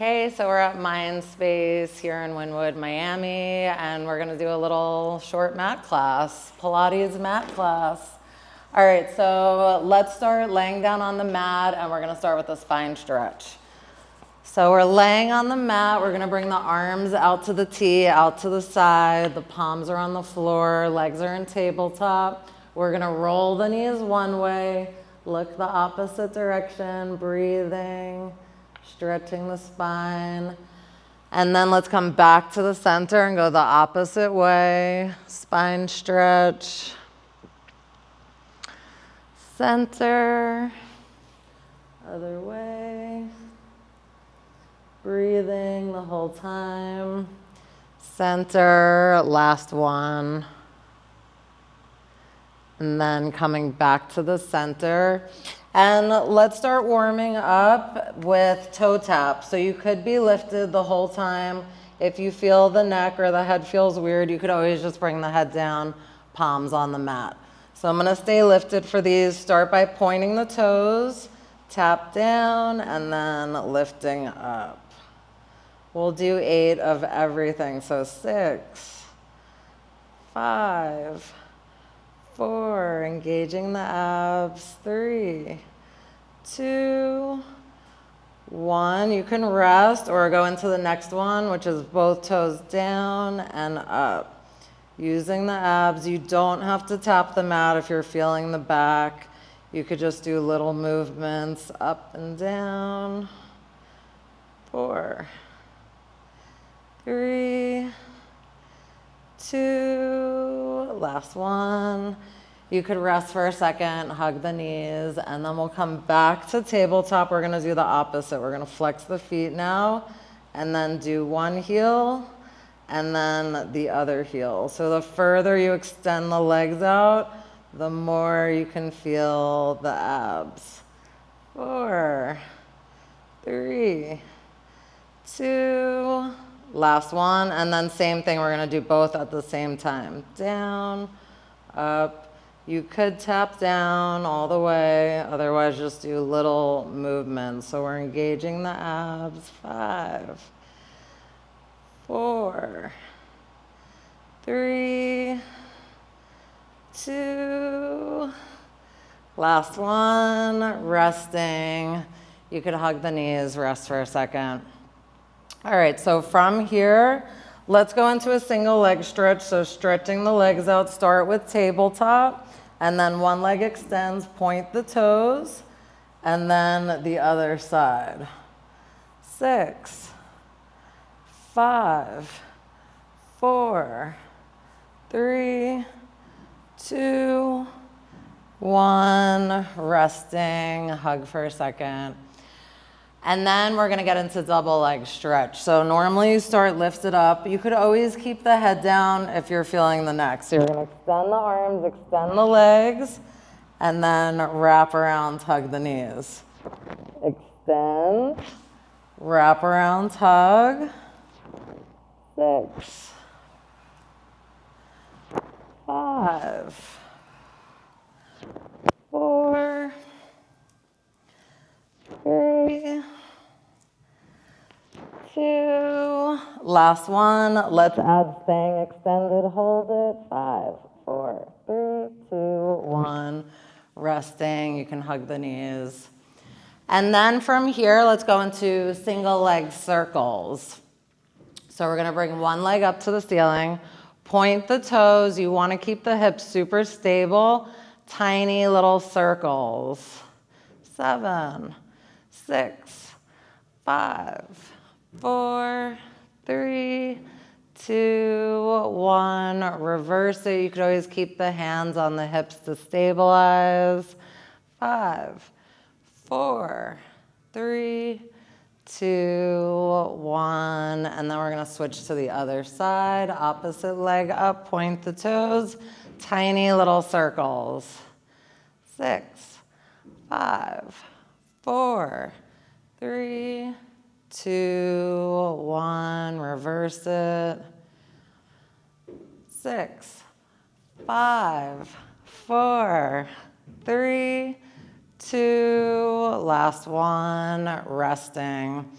Hey, so we're at Mindspace here in Wynwood, Miami, and we're gonna do a little short mat class, Pilates mat class. All right, so let's start laying down on the mat, and we're gonna start with a spine stretch. So we're laying on the mat, we're gonna bring the arms out to the T, out to the side, the palms are on the floor, legs are in tabletop. We're gonna roll the knees one way, look the opposite direction, breathing, stretching the spine. And then let's come back to the center and go the opposite way. Spine stretch. Center. Other way. Breathing the whole time. Center, last one. And then coming back to the center. And let's start warming up with toe taps. So you could be lifted the whole time. If you feel the neck or the head feels weird, you could always just bring the head down, palms on the mat. So I'm gonna stay lifted for these. Start by pointing the toes, tap down, and then lifting up. We'll do 8 of everything. So 6, 5, 4, engaging the abs, 3, 2, 1. You can rest or go into the next one, which is both toes down and up. Using the abs, you don't have to tap the mat if you're feeling the back. You could just do little movements up and down. 4, 3, 2, last one. You could rest for a second, hug the knees, and then we'll come back to tabletop. We're gonna do the opposite. We're gonna flex the feet now, and then do one heel, and then the other heel. So the further you extend the legs out, the more you can feel the abs. 4, 3, 2, last one, and then same thing, we're gonna do both at the same time. Down, up. You could tap down all the way, otherwise just do little movements. So we're engaging the abs. 5, 4, 3, 2, last one, resting. You could hug the knees, rest for a second. All right, so from here, let's go into a single leg stretch. So stretching the legs out, start with tabletop, and then one leg extends, point the toes, and then the other side. 6, 5, 4, 3, 2, 1, resting, hug for a second. And then we're gonna get into double leg stretch. So normally you start lifted up. You could always keep the head down if you're feeling the neck. So you're gonna extend the arms, extend the legs, and then wrap around, hug the knees. Extend, wrap around, hug. 6, 5, 4, 3, 2, last one. Let's add staying extended, hold it. 5, 4, 3, 2, 1. Resting, you can hug the knees. And then from here, let's go into single leg circles. So we're gonna bring one leg up to the ceiling, point the toes. You wanna keep the hips super stable, tiny little circles. 7, 6, 5, 4, 3, 2, 1. Reverse it. You could always keep the hands on the hips to stabilize. 5, 4, 3, 2, 1. And then we're gonna switch to the other side. Opposite leg up, point the toes. Tiny little circles. 6, 5, 4, 3, 2, 1. Reverse it. 6, 5, 4, 3, 2. Last one. Resting.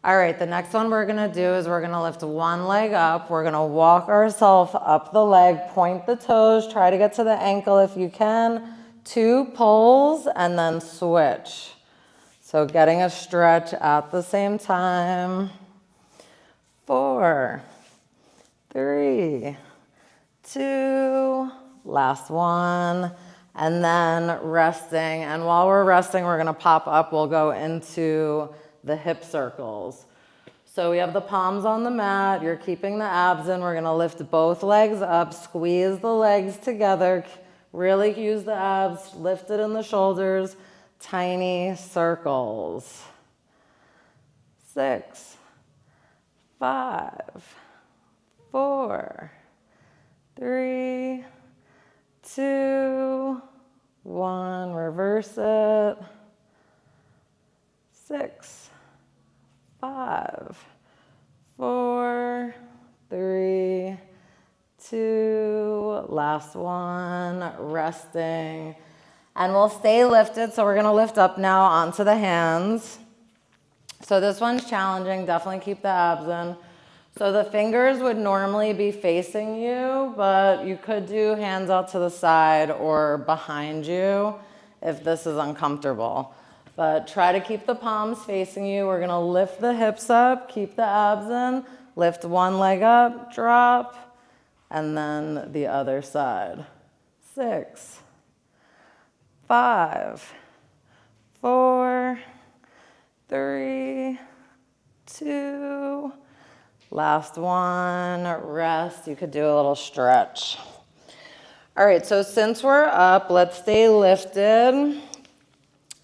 All right, the next one we're gonna do is we're gonna lift one leg up. We're gonna walk ourselves up the leg, point the toes, try to get to the ankle if you can. 2 pulls and then switch. So getting a stretch at the same time. 4, 3, 2, last one. And then resting. And while we're resting, we're gonna pop up. We'll go into the hip circles. So we have the palms on the mat. You're keeping the abs in. We're gonna lift both legs up, squeeze the legs together. Really use the abs, lift it in the shoulders. Tiny circles. 6, 5, 4, 3, 2, 1. Reverse it. 6, 5, 4, 3, 2. Last one. Resting. And we'll stay lifted. So we're going to lift up now onto the hands. So this one's challenging. Definitely keep the abs in. So the fingers would normally be facing you, but you could do hands out to the side or behind you if this is uncomfortable. But try to keep the palms facing you. We're gonna lift the hips up, keep the abs in, lift one leg up, drop, and then the other side. 6, 5, 4, 3, 2, last one, rest. You could do a little stretch. All right, so since we're up, let's stay lifted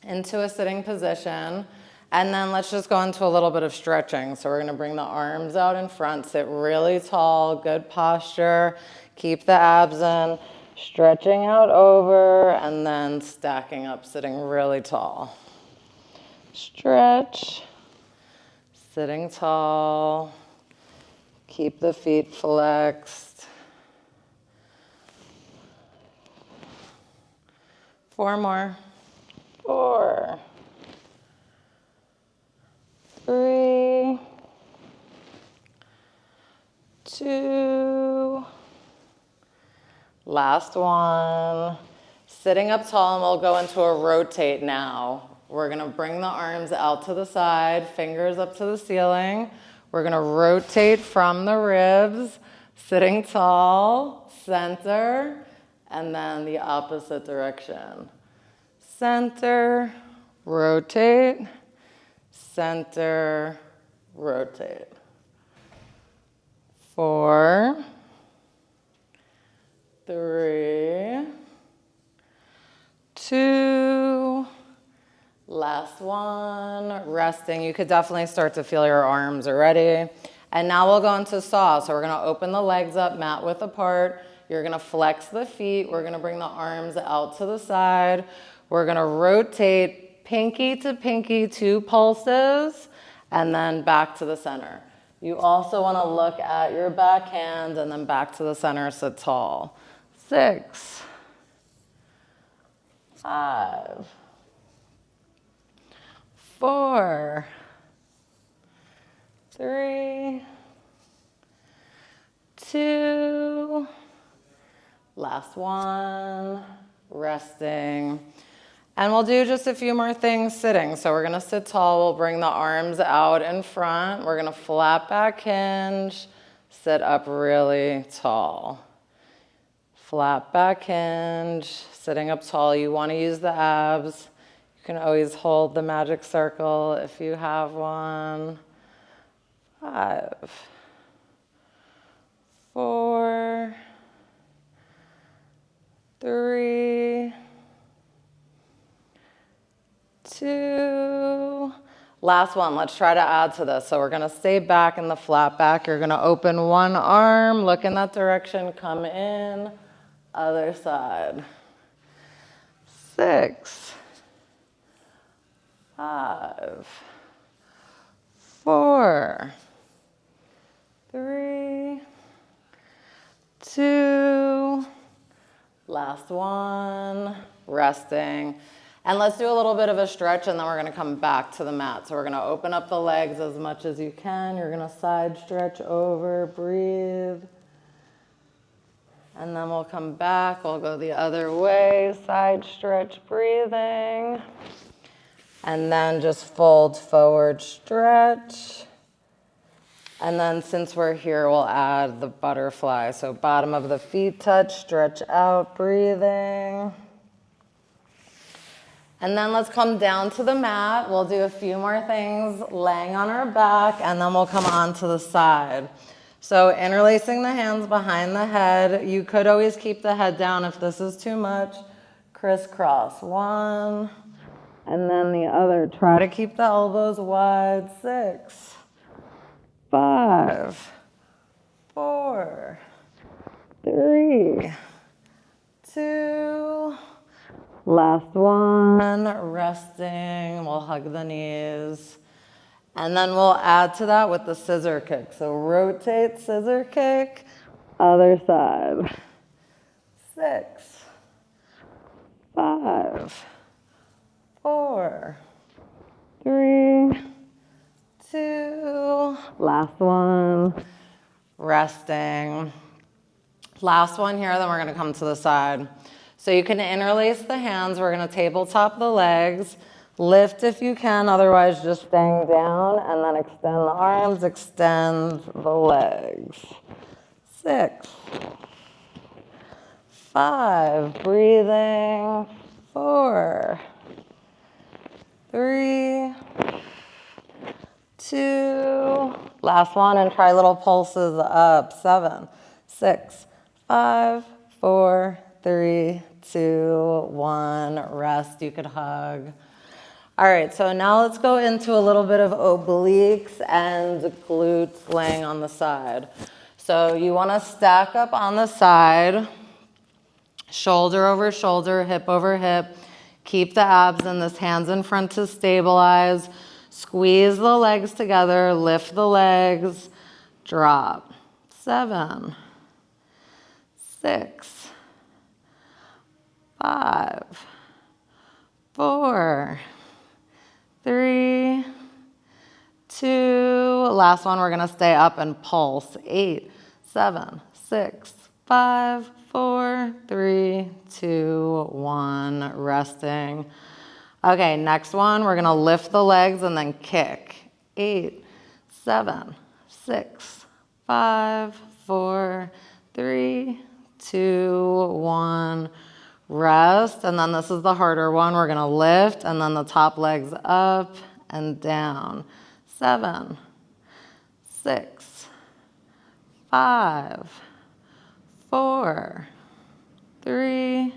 into a sitting position. And then let's just go into a little bit of stretching. So we're gonna bring the arms out in front, sit really tall, good posture, keep the abs in, stretching out over, and then stacking up, sitting really tall. Stretch, sitting tall, keep the feet flexed. 4 more. 4, 3, 2, last one. Sitting up tall, and we'll go into a rotate now. We're gonna bring the arms out to the side, fingers up to the ceiling. We're gonna rotate from the ribs, sitting tall, center, and then the opposite direction. Center, rotate, center, rotate. 4, 3, 2, last one, resting. You could definitely start to feel your arms already. And now we'll go into saw. So we're gonna open the legs up, mat width apart. You're gonna flex the feet. We're gonna bring the arms out to the side. We're gonna rotate pinky to pinky, 2 pulses, and then back to the center. You also wanna look at your back hand and then back to the center, sit tall. 6, 5, 4, 3, 2, last one, resting. And we'll do just a few more things sitting. So we're gonna sit tall, we'll bring the arms out in front, we're gonna flat back hinge, sit up really tall. Flat back hinge, sitting up tall. You wanna use the abs. You can always hold the magic circle if you have one. 5, 4, 3, 2, last one. Let's try to add to this. So we're gonna stay back in the flat back. You're gonna open one arm, look in that direction, come in, other side. 6, 5, 4, 3, 2, last one, resting. And let's do a little bit of a stretch, and then we're gonna come back to the mat. So we're gonna open up the legs as much as you can. You're gonna side stretch over, breathe. And then we'll come back, we'll go the other way, side stretch, breathing. And then just fold forward, stretch. And then since we're here, we'll add the butterfly. So bottom of the feet touch, stretch out, breathing. And then let's come down to the mat. We'll do a few more things, laying on our back, and then we'll come onto the side. So interlacing the hands behind the head. You could always keep the head down if this is too much. Crisscross, 1, and then the other. Try to keep the elbows wide, 6, 5, 4, 3, 2, last one, resting. We'll hug the knees. And then we'll add to that with the scissor kick. So rotate, scissor kick, other side. 6, 5, 4, 3, 2, last one, resting. Last one here, then we're gonna come to the side. So you can interlace the hands. We're gonna tabletop the legs. Lift if you can, otherwise just staying down, and then extend the arms, extend the legs. 6, 5, breathing, 4, 3, 2, last one, and try little pulses up. 7, 6, 5, 4, 3, 2, 1, rest. You could hug. All right, so now let's go into a little bit of obliques and glutes laying on the side. So you want to stack up on the side, shoulder over shoulder, hip over hip. Keep the abs in this, hands in front to stabilize. Squeeze the legs together, lift the legs, drop. 7, 6, 5, 4, 3, 2, last one, we're gonna stay up and pulse. 8, 7, 6, 5, 4, 3, 2, 1, resting. Okay, next one, we're gonna lift the legs and then kick. 8, 7, 6, 5, 4, 3, 2, 1, rest. And then this is the harder one. We're gonna lift and then the top legs up and down. 7, 6, 5, 4, 3,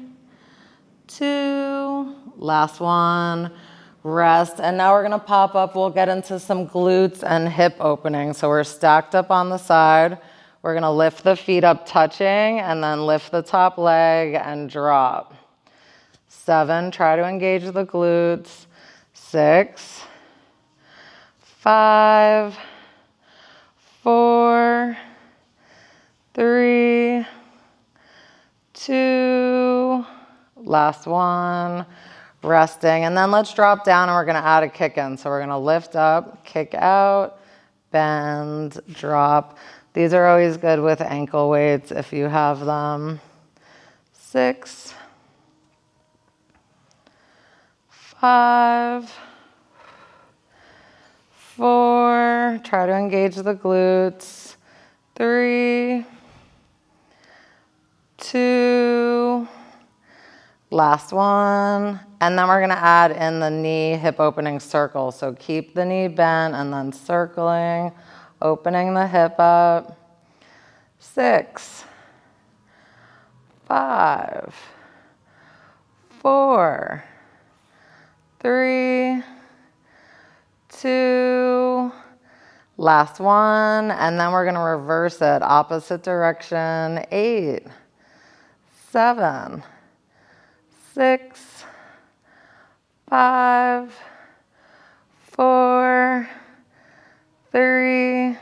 2, last one, rest. And now we're gonna pop up. We'll get into some glutes and hip opening. So we're stacked up on the side. We're gonna lift the feet up touching and then lift the top leg and drop. 7, try to engage the glutes. 6, 5, 4, 3, 2, last one, resting. And then let's drop down and we're gonna add a kick in. So we're gonna lift up, kick out, bend, drop. These are always good with ankle weights if you have them. 6, 5, 4, try to engage the glutes. 3, 2, last one. And then we're gonna add in the knee hip opening circle. So keep the knee bent and then circling, opening the hip up. 6, 5, 4, 3, 2, last one. And then we're gonna reverse it, opposite direction. 8, 7, 6, 5, 4, 3,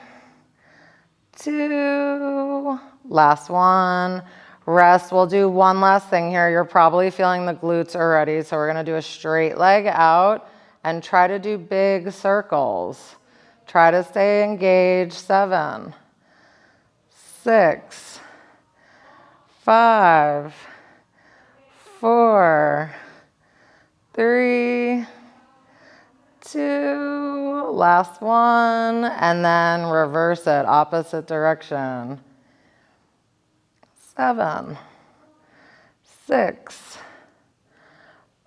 2, last one, Rest. We'll do one last thing here. You're probably feeling the glutes already, so we're gonna do a straight leg out and try to do big circles. Try to stay engaged. 7, 6, 5, 4, 3, 2, last one, and then reverse it, opposite direction. 7, 6,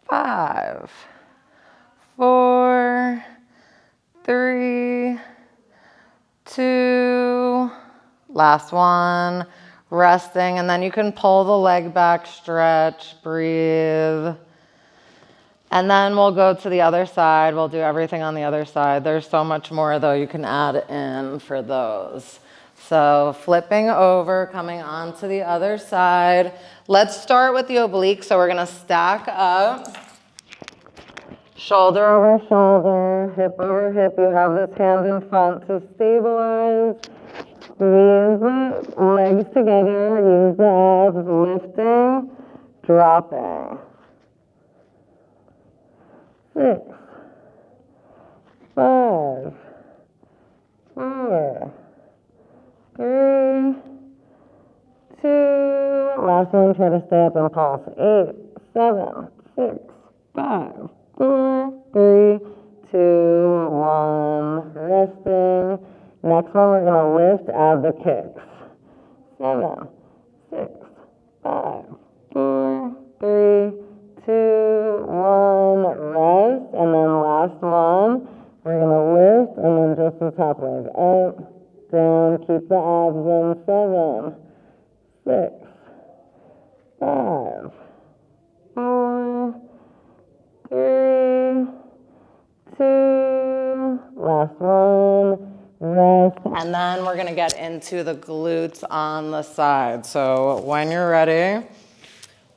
5, 4, 3, 2, last one, resting, and then you can pull the leg back, stretch, breathe. And then we'll go to the other side. We'll do everything on the other side. There's so much more though you can add in for those. So flipping over, coming onto the other side. Let's start with the obliques. So we're gonna stack up. Shoulder over shoulder, hip over hip. You have this hand in front to stabilize. Breathe the legs together. Use the abs, lifting, dropping. 6, 5, 4, 3, 2. Last one, try to stay up and pulse. 8, 7, 6, 5, 4, 3, 2, 1. Resting. Next one, we're going to lift, add the kicks. 7, 6, 5, 4, 3, 2, 1. Rest. And then last one, we're going to lift and then just the top leg up, down, keep the abs in. 7, 6, 5, 4, 3, 2, last one, rest. And then we're gonna get into the glutes on the side. So when you're ready,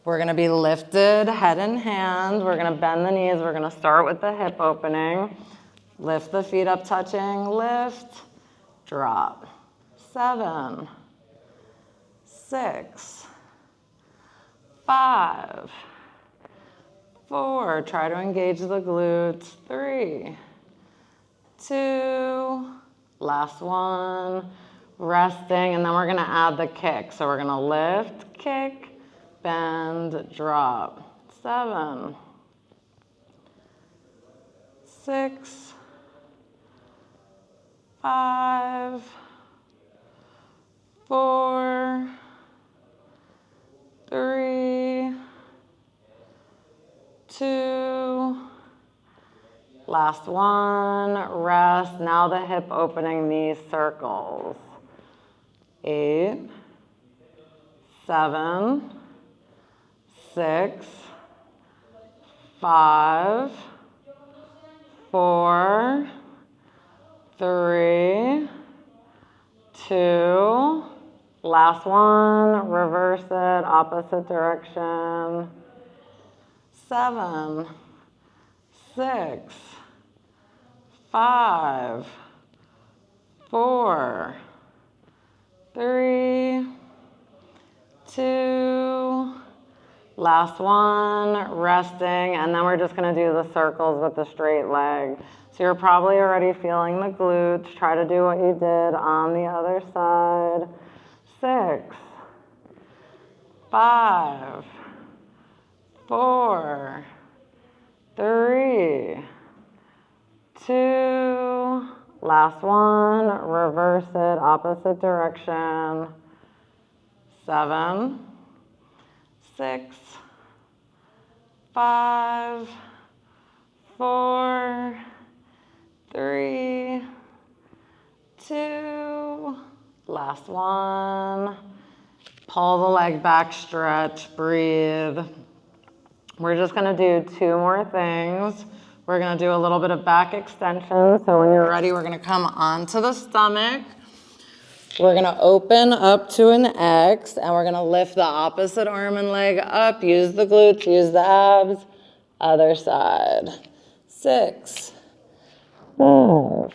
we're gonna be lifted, head in hand. We're gonna bend the knees. We're gonna start with the hip opening. Lift the feet up, touching, lift, drop. 7, 6, 5, 4, try to engage the glutes. 3, 2, last one, resting, and then we're gonna add the kick. So we're gonna lift, kick, bend, drop. 7, 6, 5, 4, 3, 2, last one, rest. Now the hip opening, knee circles. 8, 7, 6, 5, 4, 3, 2, last one, reverse it, opposite direction. 7, 6, 5, 4, 3, 2, last one, resting, and then we're just gonna do the circles with the straight leg. So you're probably already feeling the glutes. Try to do what you did on the other side. 6, 5, 4, 3, 2, last one, reverse it, opposite direction. 7, 6, 5, 4, 3, 2, last one. Pull the leg back, stretch, breathe. We're just gonna do 2 more things. We're gonna do a little bit of back extension. So when you're ready, we're gonna come onto the stomach. We're gonna open up to an X, and we're gonna lift the opposite arm and leg up. Use the glutes, use the abs. Other side. 6, 5,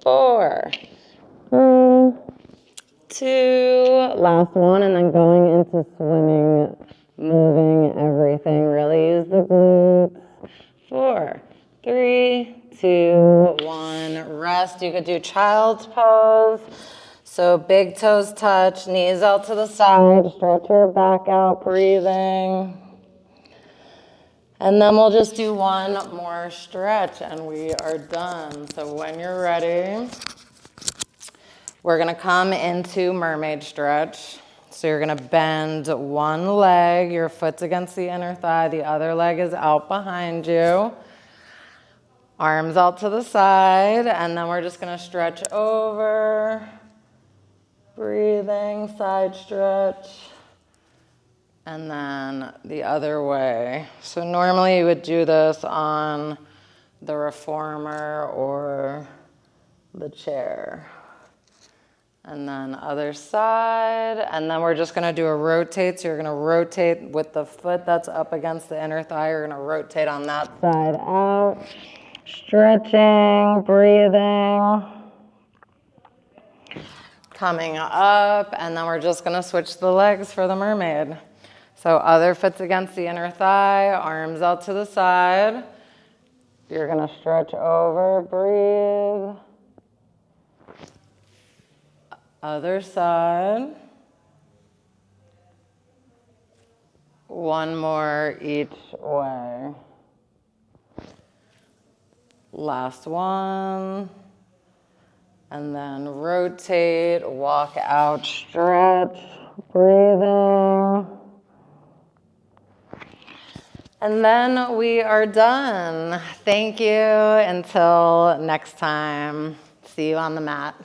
4, 3, 2, last one, and then going into swimming, moving everything. Really use the glutes. 4, 3, 2, 1. Rest. You could do child's pose. So big toes touch, knees out to the side, stretch your back out, breathing. And then we'll just do one more stretch and we are done. So when you're ready, we're gonna come into mermaid stretch. So you're gonna bend one leg, your foot's against the inner thigh, the other leg is out behind you. Arms out to the side, and then we're just gonna stretch over. Breathing, side stretch. And then the other way. So normally you would do this on the reformer or the chair. And then other side. And then we're just gonna do a rotate. So you're gonna rotate with the foot that's up against the inner thigh. You're gonna rotate on that side out. Stretching, breathing. Coming up, and then we're just gonna switch the legs for the mermaid. So other foot's against the inner thigh, arms out to the side. You're gonna stretch over, breathe. Other side. One more each way. Last one. And then rotate, walk out, stretch, breathing. And then we are done. Thank you until next time. See you on the mat.